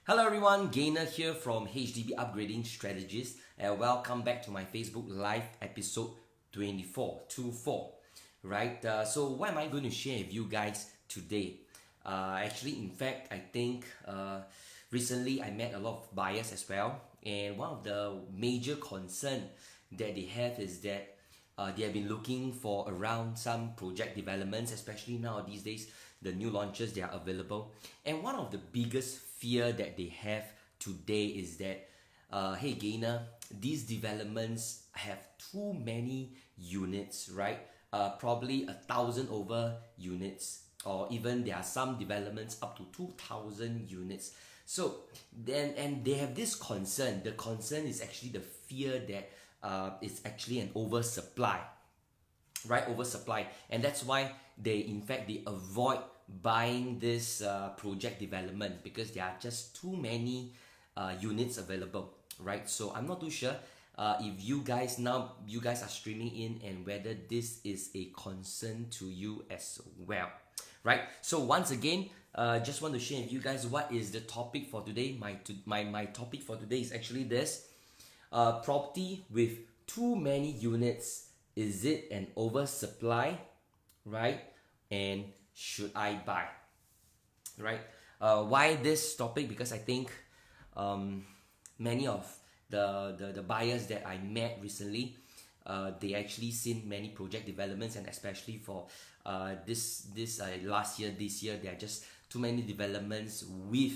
Hello everyone, Gainer here from HDB Upgrading Strategies, and welcome back to my Facebook Live episode 24. Right, so what am I going to share with you guys today? In fact, I think recently I met a lot of buyers as well, and one of the major concern that they have is that they have been looking for around some project developments, especially now these days, the new launches they are available. And one of the biggest fear that they have today is that, hey Gainer, these developments have too many units, right? Probably 1,000 over units, or even there are some developments up to 2,000 units. So then, and they have this concern. The concern is actually the fear that it's actually an oversupply, right? Oversupply, and that's why they avoid buying this project development because there are just too many units available, right? So I'm not too sure if you guys are streaming in and whether this is a concern to you as well, right? So once again, just want to share with you guys what is the topic for today. My topic for today is actually this: property with too many units, is it an oversupply, right? And should I buy, right? Why this topic? Because I think many of the buyers that I met recently, they actually seen many project developments, and especially for this year, there are just too many developments with,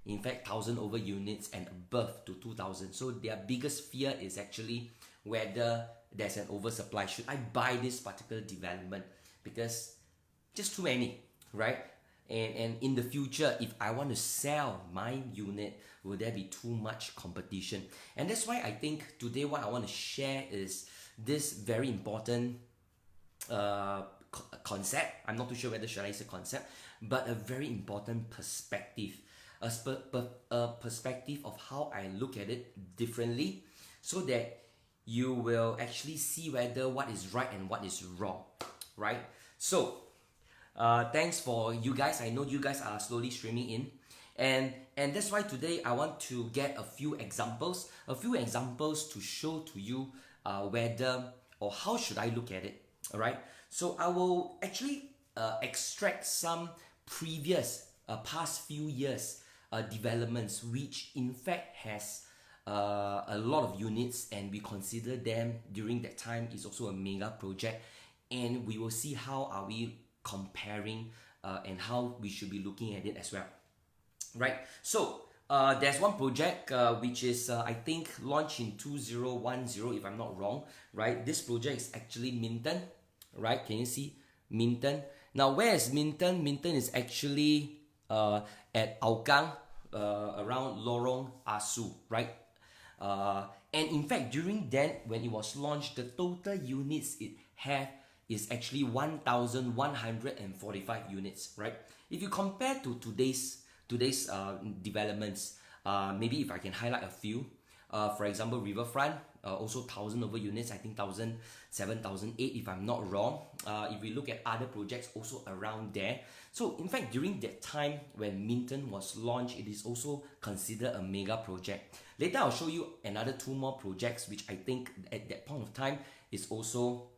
in fact, 1,000 over units and above to 2,000. So their biggest fear is actually whether there's an oversupply. Should I buy this particular development? Because just too many, right? And in the future, if I want to sell my unit, will there be too much competition? And that's why I think today what I want to share is this very important concept. I'm not too sure whether should I say concept, but a very important perspective. A perspective of how I look at it differently, so that you will actually see whether what is right and what is wrong, right? So thanks for you guys. I know you guys are slowly streaming in, and that's why today I want to get a few examples to show to you whether or how should I look at it. All right, so I will actually extract some previous past few years developments which in fact has a lot of units, and we consider them during that time is also a mega project, and we will see how are we comparing and how we should be looking at it as well, right? So there's one project which is I think launched in 2010, if I'm not wrong, right? This project is actually Minton, right? Can you see Minton? Now where is Minton? Minton is actually at Hougang, around Lorong Asu, right? And in fact, during then, when it was launched, the total units it had is actually 1,145 units, right? If you compare to today's developments, maybe if I can highlight a few, for example, Riverfront, also 1,000 over units, I think 1,007, 1,008 if I'm not wrong. If we look at other projects also around there. So in fact, during that time when Minton was launched, it is also considered a mega project. Later I'll show you another two more projects which I think at that point of time is also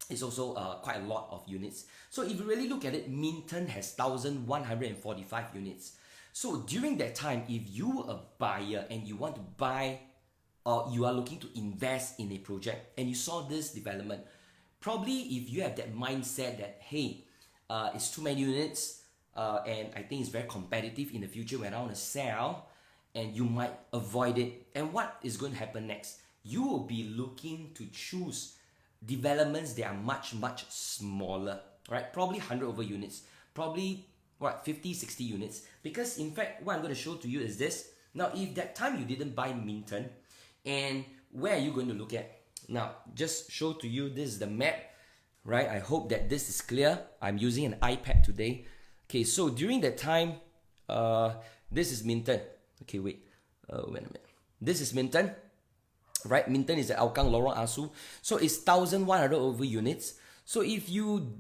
quite a lot of units. So if you really look at it, Minton has 1,145 units. So during that time, if you were a buyer and you want to buy, or you are looking to invest in a project and you saw this development, probably if you have that mindset that, hey, it's too many units, and I think it's very competitive in the future when I want to sell, and you might avoid it. And what is going to happen next? You will be looking to choose developments that are much smaller, right? Probably 100 over units, probably 50, 60 units. Because in fact, what I'm going to show to you is this. Now, if that time you didn't buy Minton, and where are you going to look at? Now, just show to you, this is the map, right? I hope that this is clear. I'm using an iPad today. Okay, so during that time, this is Minton. Okay, wait a minute. This is Minton, right? Minton is at Hougang Lorong Asu. So it's 1,100 over units. So if you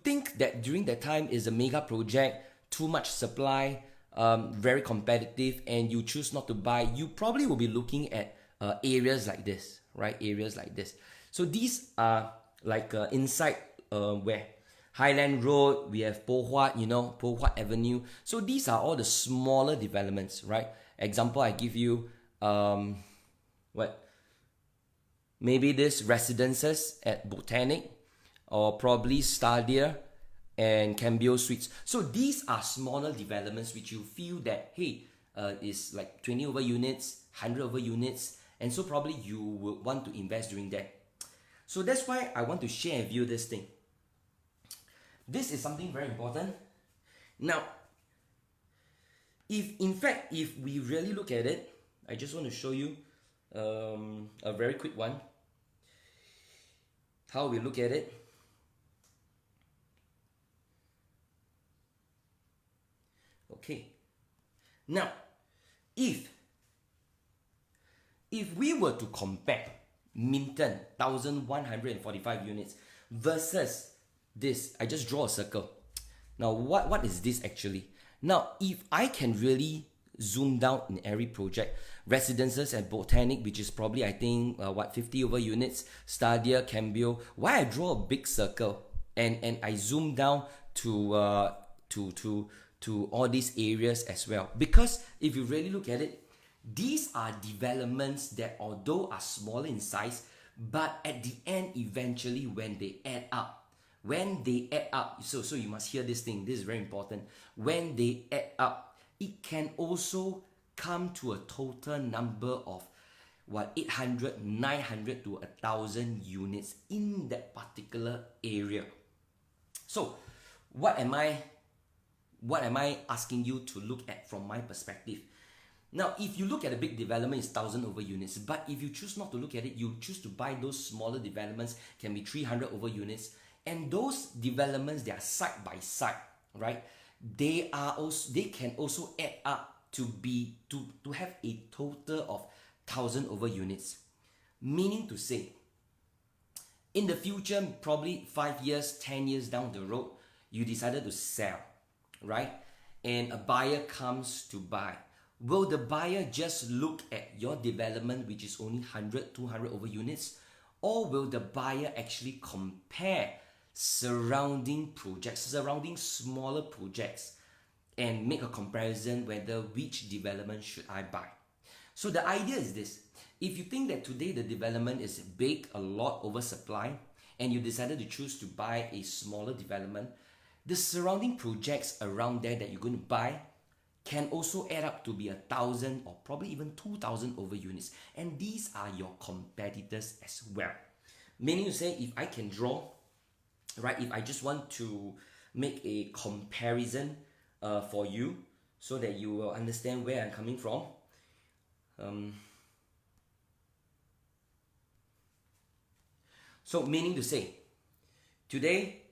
think that during that time is a mega project, too much supply, very competitive, and you choose not to buy, you probably will be looking at areas like this, right? Areas like this. So these are like inside where Highland Road, we have Po Huat, Po Huat Avenue. So these are all the smaller developments, right? Example, I give you what? Maybe this residences at Botanic, or probably Stadia and Cambio Suites. So these are smaller developments which you feel that, hey, is like 20 over units, 100 over units, and so probably you would want to invest during that. So that's why I want to share with you this thing. This is something very important. Now, if we really look at it, I just want to show you a very quick one. How we look at it. Okay. Now, if we were to compare Minton 1145 units versus this, I just draw a circle. Now, what is this actually? Now, if I can really zoom down in every project, residences at Botanic, which is probably, I think, 50 over units, Stadia, Cambio, why I draw a big circle and I zoom down to all these areas as well? Because if you really look at it, these are developments that, although are smaller in size, but at the end, eventually, when they add up, so you must hear this thing, this is very important. When they add up, it can also come to a total number of 800, 900 to 1,000 units in that particular area. So what am I asking you to look at from my perspective? Now, if you look at a big development, it's 1,000 over units. But if you choose not to look at it, you choose to buy those smaller developments, can be 300 over units. And those developments, they are side by side, right? They can also add up to have a total of 1,000 over units. Meaning to say, in the future, probably 5 years, 10 years down the road, you decided to sell, right? And a buyer comes to buy. Will the buyer just look at your development, which is only 100, 200 over units? Or will the buyer actually compare surrounding projects, surrounding smaller projects, and make a comparison whether which development should I buy? So the idea is this. If you think that today the development is big, a lot oversupply, and you decided to choose to buy a smaller development, the surrounding projects around there that you're going to buy can also add up to be 1,000 or probably even 2,000 over units. And these are your competitors as well. Meaning to say, if I can draw, right, if I just want to make a comparison for you so that you will understand where I'm coming from. So meaning to say, today,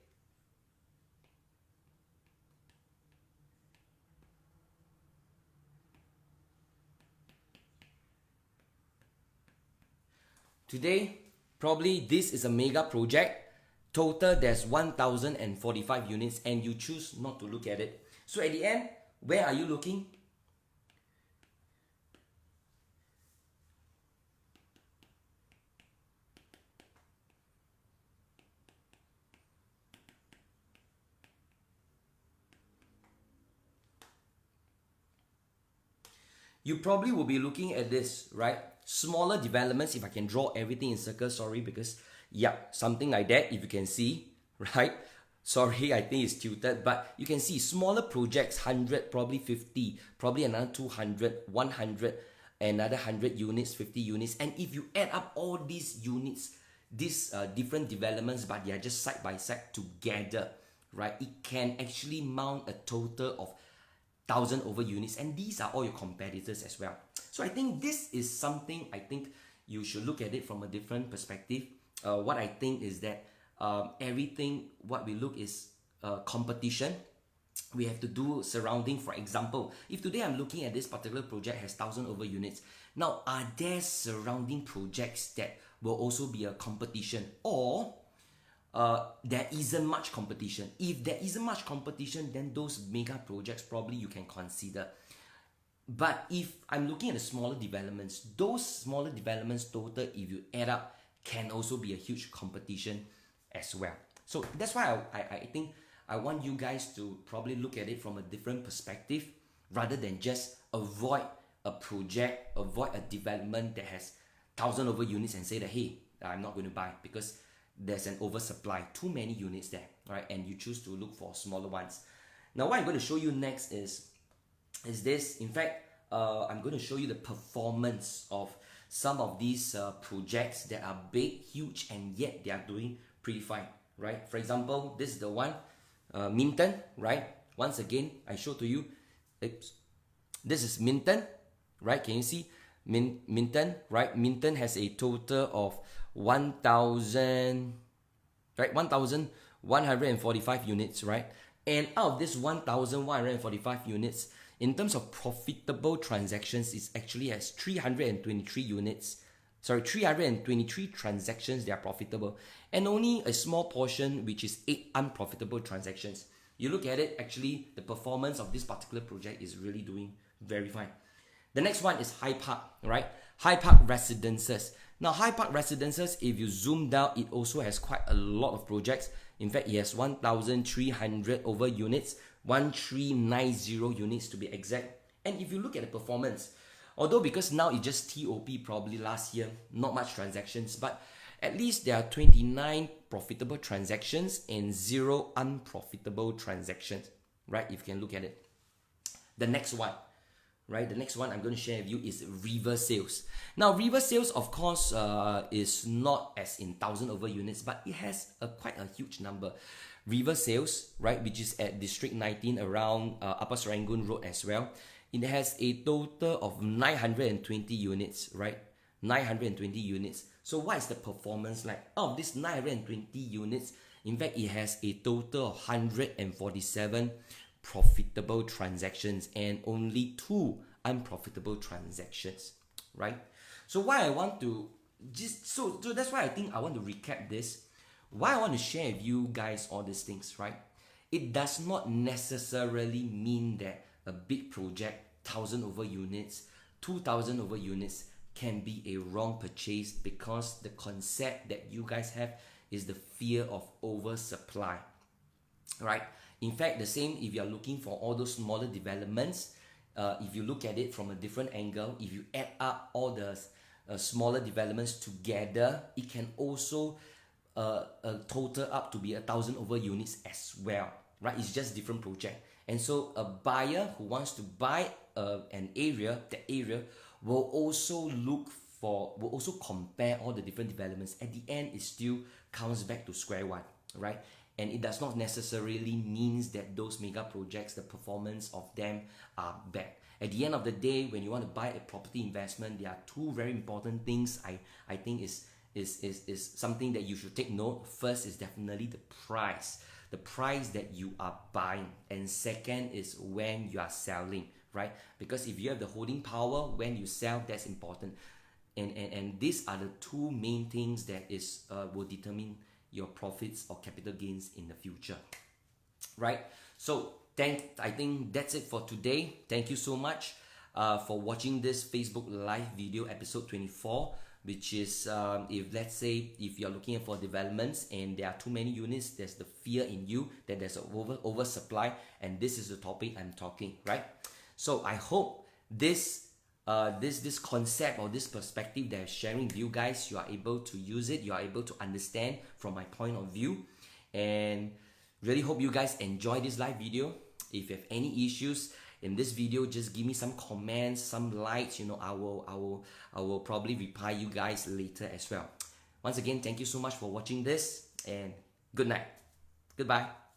probably this is a mega project. Total, there's 1,045 units, and you choose not to look at it. So at the end, where are you looking? You probably will be looking at this, right? Smaller developments, if I can draw everything in circles, sorry, because yeah, something like that, if you can see, right? Sorry, I think it's tilted, but you can see smaller projects, 100, probably 50, probably another 200, 100, another 100 units, 50 units. And if you add up all these units, these different developments, but they are just side by side together, right? It can actually mount a total of 1,000 over units, and these are all your competitors as well. So I think this is something I think you should look at it from a different perspective. What I think is that everything, what we look is competition. We have to do surrounding. For example, if today I'm looking at this particular project has 1,000 over units, now are there surrounding projects that will also be a competition? Or there isn't much competition. If there isn't much competition, then those mega projects probably you can consider. But if I'm looking at the smaller developments, those smaller developments total, if you add up, can also be a huge competition as well. So that's why I think I want you guys to probably look at it from a different perspective rather than just avoid a project, avoid a development that has 1,000 over units and say that, hey, I'm not going to buy because there's an oversupply, too many units there, right? And you choose to look for smaller ones. Now, what I'm going to show you next is this. In fact, I'm going to show you the performance of some of these projects that are big, huge, and yet they are doing pretty fine, right? For example, this is the one, Minton, right? Once again, I show to you. Oops. This is Minton, right? Can you see Minton, right? Minton has a total of 1,000, right? 1,145 units, right? And out of this 1,145 units, in terms of profitable transactions, it actually has 323 units. Sorry, 323 transactions that are profitable, and only a small portion, which is 8 unprofitable transactions. You look at it, actually, the performance of this particular project is really doing very fine. The next one is High Park, right? High Park Residences. Now, High Park Residences, if you zoom down, it also has quite a lot of projects. In fact, it has 1,300 over units, 1,390 units to be exact. And if you look at the performance, although because now it's just TOP probably last year, not much transactions, but at least there are 29 profitable transactions and 0 unprofitable transactions, right? If you can look at it. The next one, right? The next one I'm going to share with you is River Sales. Now, River Sales, of course, is not as in 1,000 over units, but it has quite a huge number. River Sales, right, which is at District 19 around Upper Serangoon Road as well. It has a total of 920 units, right? 920 units. So what is the performance like? Out of this 920 units, in fact, it has a total of 147 profitable transactions and only 2 unprofitable transactions, right? So why I want to so that's why I think I want to recap this. Why I want to share with you guys all these things, right? It does not necessarily mean that a big project, 1,000 over units, 2,000 over units can be a wrong purchase, because the concept that you guys have is the fear of oversupply, right? In fact, the same if you're looking for all those smaller developments, if you look at it from a different angle, if you add up all the smaller developments together, it can also total up to be 1,000 over units as well, right? It's just different project. And so a buyer who wants to buy an area, that area will also compare all the different developments. At the end, it still comes back to square one, right? And it does not necessarily means that those mega projects, the performance of them are bad. At the end of the day, when you want to buy a property investment, there are 2 very important things I think is something that you should take note. First is definitely the price that you are buying, and second is when you are selling, right? Because if you have the holding power when you sell, that's important. And these are the 2 main things that will determine your profits or capital gains in the future, right? So I think that's it for today. Thank you so much for watching this Facebook live video episode 24, which is if let's say if you're looking for developments and there are too many units, there's the fear in you that there's an oversupply, and this is the topic I'm talking, right? So I hope this concept or this perspective that I'm sharing with you guys, you are able to use it, you are able to understand from my point of view, and really hope you guys enjoy this live video. If you have any issues in this video, just give me some comments, some likes. I will probably reply you guys later as well. Once again, thank you so much for watching this, and good night. Goodbye.